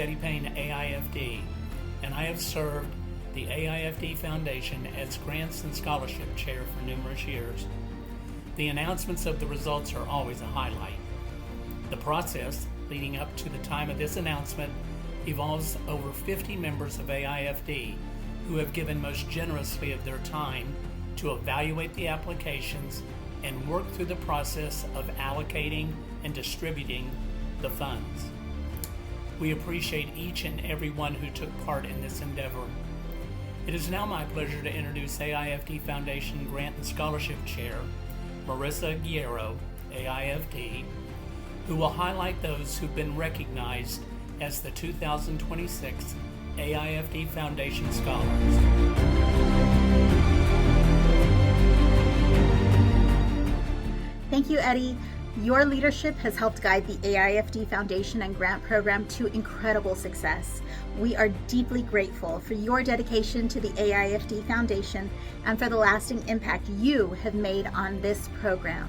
Eddie Payne, AIFD, and I have served the AIFD Foundation as Grants and Scholarship Chair for numerous years. The announcements of the results are always a highlight. The process leading up to the time of this announcement involves over 50 members of AIFD who have given most generously of their time to evaluate the applications and work through the process of allocating and distributing the funds. We appreciate each and every one who took part in this endeavor. It is now my pleasure to introduce AIFD Foundation Grant and Scholarship Chair, Marissa Guerrero, AIFD, who will highlight those who've been recognized as the 2026 AIFD Foundation Scholars. Thank you, Eddie. Your leadership has helped guide the AIFD Foundation and Grant Program to incredible success. We are deeply grateful for your dedication to the AIFD Foundation and for the lasting impact you have made on this program.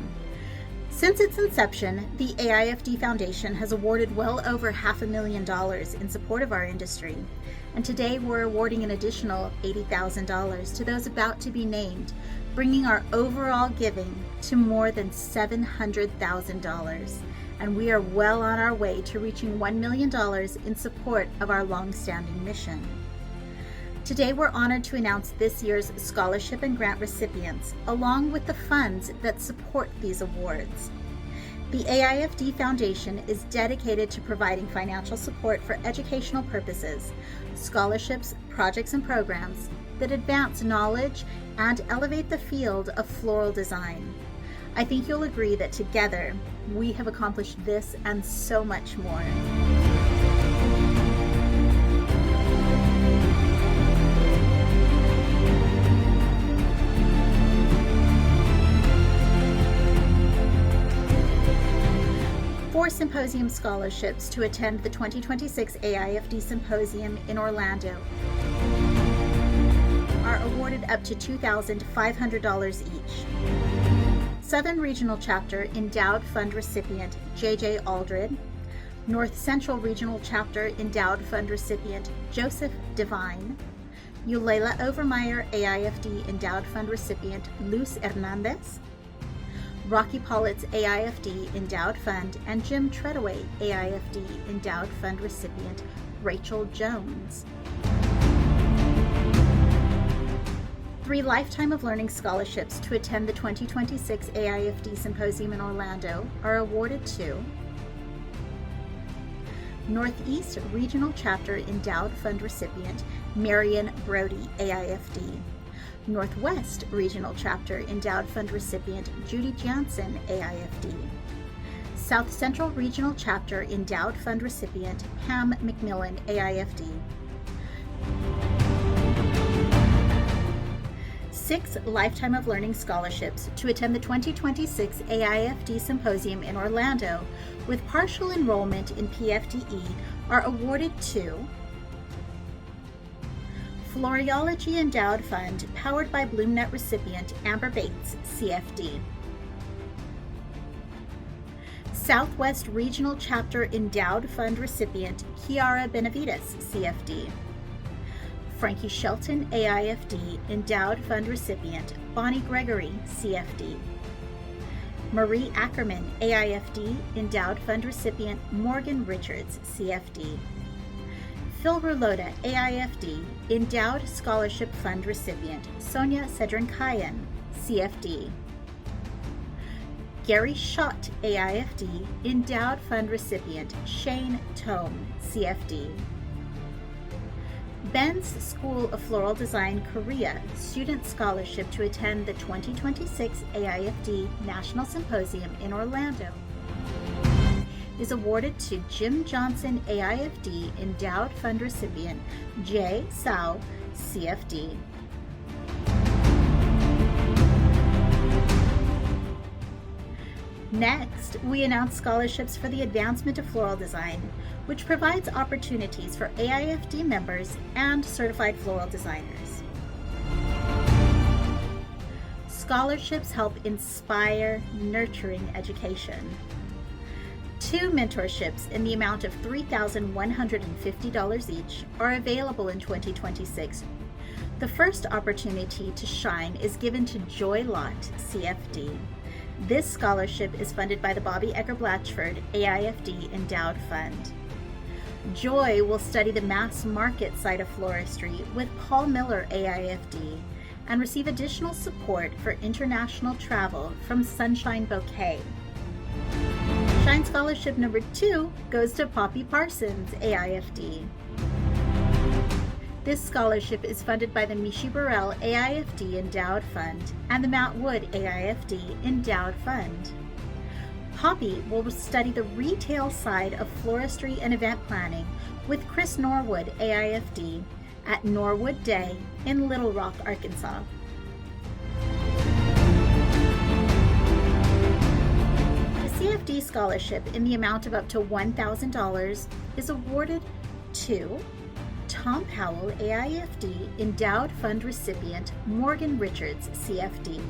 Since its inception, the AIFD Foundation has awarded well over $500,000 in support of our industry, and today we're awarding an additional $80,000 to those about to be named, bringing our overall giving to more than $700,000, and we are well on our way to reaching $1 million in support of our long-standing mission. Today we're honored to announce this year's scholarship and grant recipients, along with the funds that support these awards. The AIFD Foundation is dedicated to providing financial support for educational purposes, scholarships, projects, and programs that advance knowledge and elevate the field of floral design. I think you'll agree that together we have accomplished this and so much more. Four symposium scholarships to attend the 2026 AIFD Symposium in Orlando are awarded up to $2,500 each. Southern Regional Chapter Endowed Fund recipient J.J. Aldred, North Central Regional Chapter Endowed Fund recipient Joseph Devine, Eulela Overmeyer AIFD Endowed Fund recipient Luz Hernandez, Rocky Pollitt's AIFD Endowed Fund, and Jim Treadaway AIFD Endowed Fund recipient Rachel Jones. 3 Lifetime of Learning scholarships to attend the 2026 AIFD Symposium in Orlando are awarded to Northeast Regional Chapter Endowed Fund recipient Marion Brody AIFD, Northwest Regional Chapter Endowed Fund recipient Judy Jansen AIFD, South Central Regional Chapter Endowed Fund recipient Pam McMillan AIFD, 6 Lifetime of Learning scholarships to attend the 2026 AIFD Symposium in Orlando with partial enrollment in PFDE are awarded to Floriology Endowed Fund, powered by BloomNet recipient Amber Bates, CFD. Southwest Regional Chapter Endowed Fund recipient Kiara Benavides, CFD. Frankie Shelton, AIFD Endowed Fund recipient Bonnie Gregory, CFD. Marie Ackerman, AIFD Endowed Fund recipient Morgan Richards, CFD. Phil Rulota, AIFD Endowed Scholarship Fund recipient Sonia Sedrankayan, CFD. Gary Schott, AIFD Endowed Fund recipient Shane Tome, CFD. Ben's School of Floral Design Korea Student Scholarship to attend the 2026 AIFD National Symposium in Orlando is awarded to Jim Johnson, AIFD Endowed Fund recipient Jay Sao, CFD. Next, we announce scholarships for the advancement of floral design, which provides opportunities for AIFD members and certified floral designers. Scholarships help inspire nurturing education. 2 mentorships in the amount of $3,150 each are available in 2026. The first opportunity to shine is given to Joy Lott, CFD. This scholarship is funded by the Bobby Egger Blatchford AIFD Endowed Fund. Joy will study the mass market side of floristry with Paul Miller AIFD and receive additional support for international travel from Sunshine Bouquet. Shine Scholarship number 2 goes to Poppy Parsons AIFD. This scholarship is funded by the Mishi Burrell AIFD Endowed Fund and the Matt Wood AIFD Endowed Fund. Poppy will study the retail side of floristry and event planning with Chris Norwood AIFD at Norwood Day in Little Rock, Arkansas. The CFD scholarship in the amount of up to $1,000 is awarded to Tom Powell AIFD Endowed Fund recipient Morgan Richards CFD.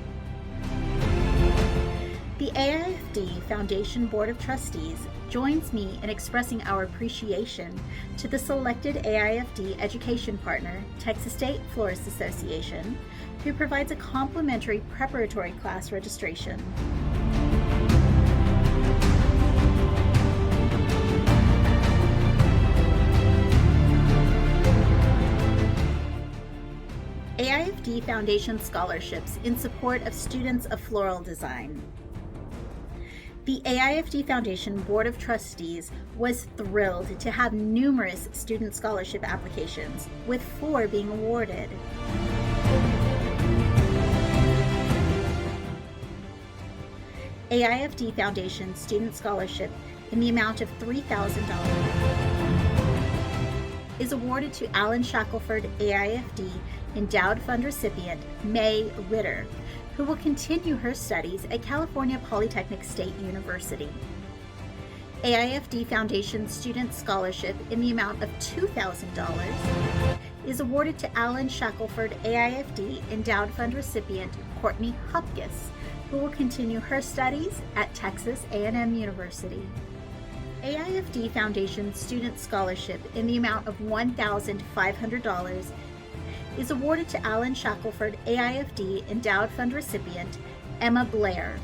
The AIFD Foundation Board of Trustees joins me in expressing our appreciation to the selected AIFD education partner, Texas State Florist Association, who provides a complimentary preparatory class registration. AIFD Foundation Scholarships in support of students of floral design. The AIFD Foundation Board of Trustees was thrilled to have numerous student scholarship applications, with 4 being awarded. AIFD Foundation Student Scholarship in the amount of $3,000 is awarded to Alan Shackelford AIFD Endowed Fund recipient May Ritter, who will continue her studies at California Polytechnic State University. AIFD Foundation Student Scholarship in the amount of $2,000 is awarded to Alan Shackelford AIFD Endowed Fund recipient Courtney Hopkins, who will continue her studies at Texas A&M University. AIFD Foundation Student Scholarship in the amount of $1,500 is awarded to Alan Shackelford AIFD Endowed Fund recipient Emma Blair,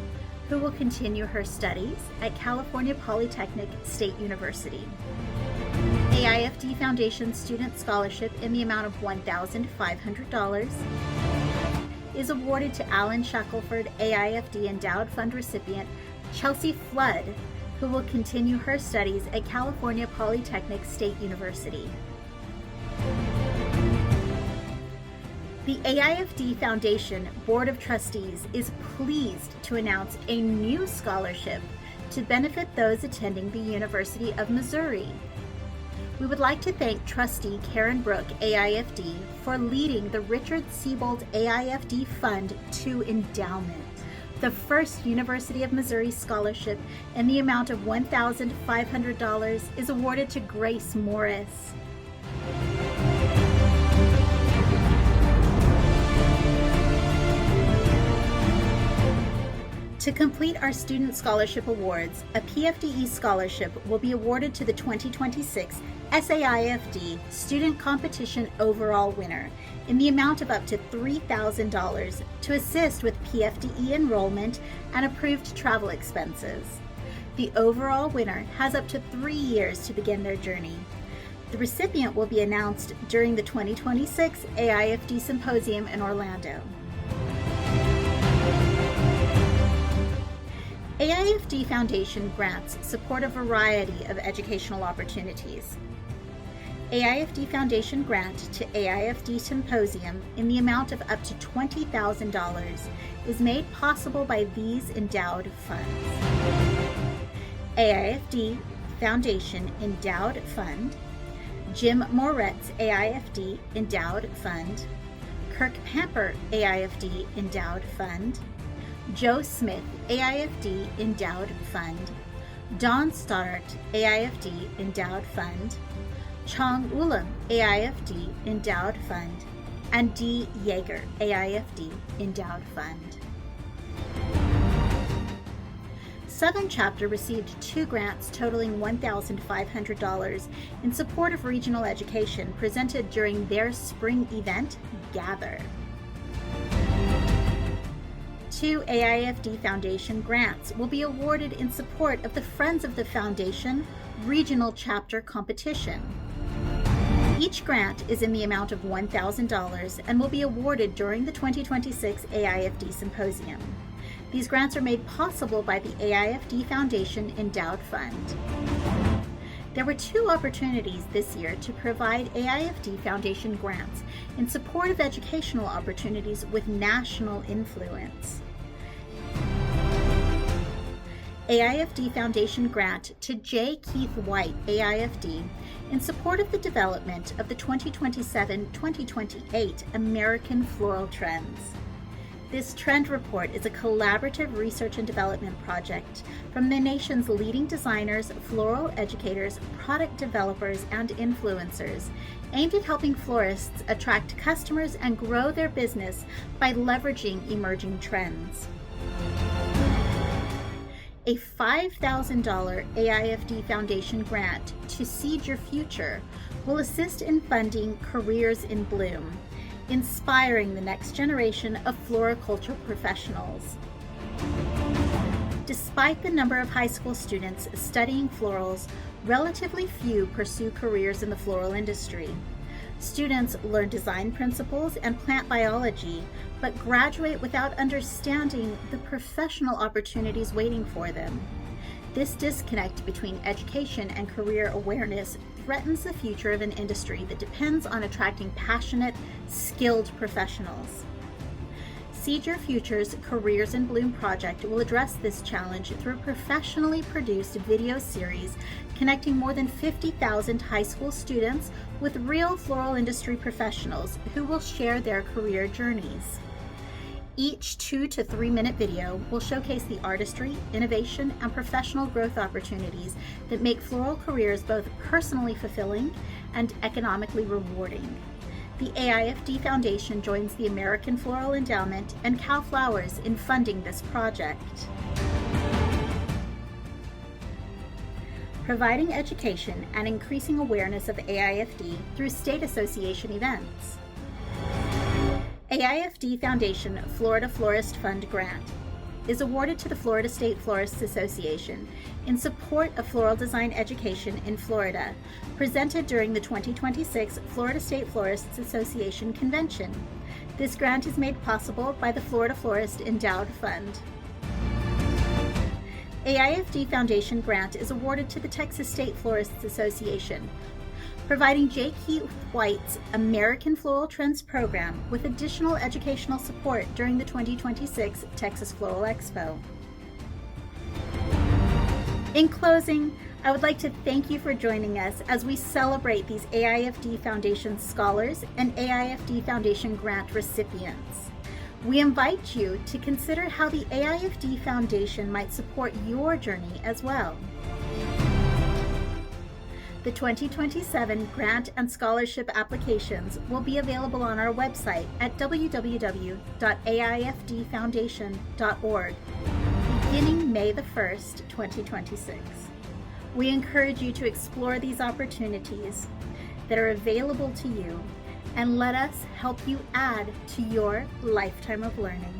who will continue her studies at California Polytechnic State University. AIFD Foundation Student Scholarship in the amount of $1,500 is awarded to Alan Shackelford AIFD Endowed Fund recipient Chelsea Flood, who will continue her studies at California Polytechnic State University. The AIFD Foundation Board of Trustees is pleased to announce a new scholarship to benefit those attending the University of Missouri. We would like to thank Trustee Karen Brook AIFD for leading the Richard Siebold AIFD Fund to endowment. The first University of Missouri scholarship in the amount of $1,500 is awarded to Grace Morris. To complete our student scholarship awards, a PFDE scholarship will be awarded to the 2026 SAIFD Student Competition Overall winner in the amount of up to $3,000 to assist with PFDE enrollment and approved travel expenses. The overall winner has up to 3 years to begin their journey. The recipient will be announced during the 2026 AIFD Symposium in Orlando. AIFD Foundation grants support a variety of educational opportunities. AIFD Foundation grant to AIFD Symposium in the amount of up to $20,000 is made possible by these endowed funds. AIFD Foundation Endowed Fund, Jim Moretz AIFD Endowed Fund, Kirk Pamper AIFD Endowed Fund, Joe Smith AIFD Endowed Fund, Don Stoddart AIFD Endowed Fund, Chong Ulam AIFD Endowed Fund, and D. Yeager AIFD Endowed Fund. Southern Chapter received 2 grants totaling $1,500 in support of regional education presented during their spring event, Gather. 2 AIFD Foundation grants will be awarded in support of the Friends of the Foundation Regional Chapter competition. Each grant is in the amount of $1,000 and will be awarded during the 2026 AIFD Symposium. These grants are made possible by the AIFD Foundation Endowed Fund. There were 2 opportunities this year to provide AIFD Foundation grants in support of educational opportunities with national influence. AIFD Foundation grant to J. Keith White, AIFD, in support of the development of the 2027-2028 American Floral Trends. This trend report is a collaborative research and development project from the nation's leading designers, floral educators, product developers, and influencers, aimed at helping florists attract customers and grow their business by leveraging emerging trends. A $5,000 AIFD Foundation grant to Seed Your Future will assist in funding Careers in Bloom, inspiring the next generation of floriculture professionals. Despite the number of high school students studying florals, relatively few pursue careers in the floral industry. Students learn design principles and plant biology, but graduate without understanding the professional opportunities waiting for them. This disconnect between education and career awareness threatens the future of an industry that depends on attracting passionate, skilled professionals. Seed Your Future's Careers in Bloom project will address this challenge through a professionally produced video series connecting more than 50,000 high school students with real floral industry professionals who will share their career journeys. Each 2 to 3 minute video will showcase the artistry, innovation, and professional growth opportunities that make floral careers both personally fulfilling and economically rewarding. The AIFD Foundation joins the American Floral Endowment and Cal Flowers in funding this project. Providing education and increasing awareness of AIFD through state association events. AIFD Foundation Florida Florist Fund grant is awarded to the Florida State Florists Association in support of floral design education in Florida, presented during the 2026 Florida State Florists Association Convention. This grant is made possible by the Florida Florist Endowed Fund. AIFD Foundation grant is awarded to the Texas State Florists Association, providing J. Keith White's American Floral Trends program with additional educational support during the 2026 Texas Floral Expo. In closing, I would like to thank you for joining us as we celebrate these AIFD Foundation Scholars and AIFD Foundation Grant recipients. We invite you to consider how the AIFD Foundation might support your journey as well. The 2027 grant and scholarship applications will be available on our website at www.aifdfoundation.org beginning May the 1st, 2026. We encourage you to explore these opportunities that are available to you and let us help you add to your lifetime of learning.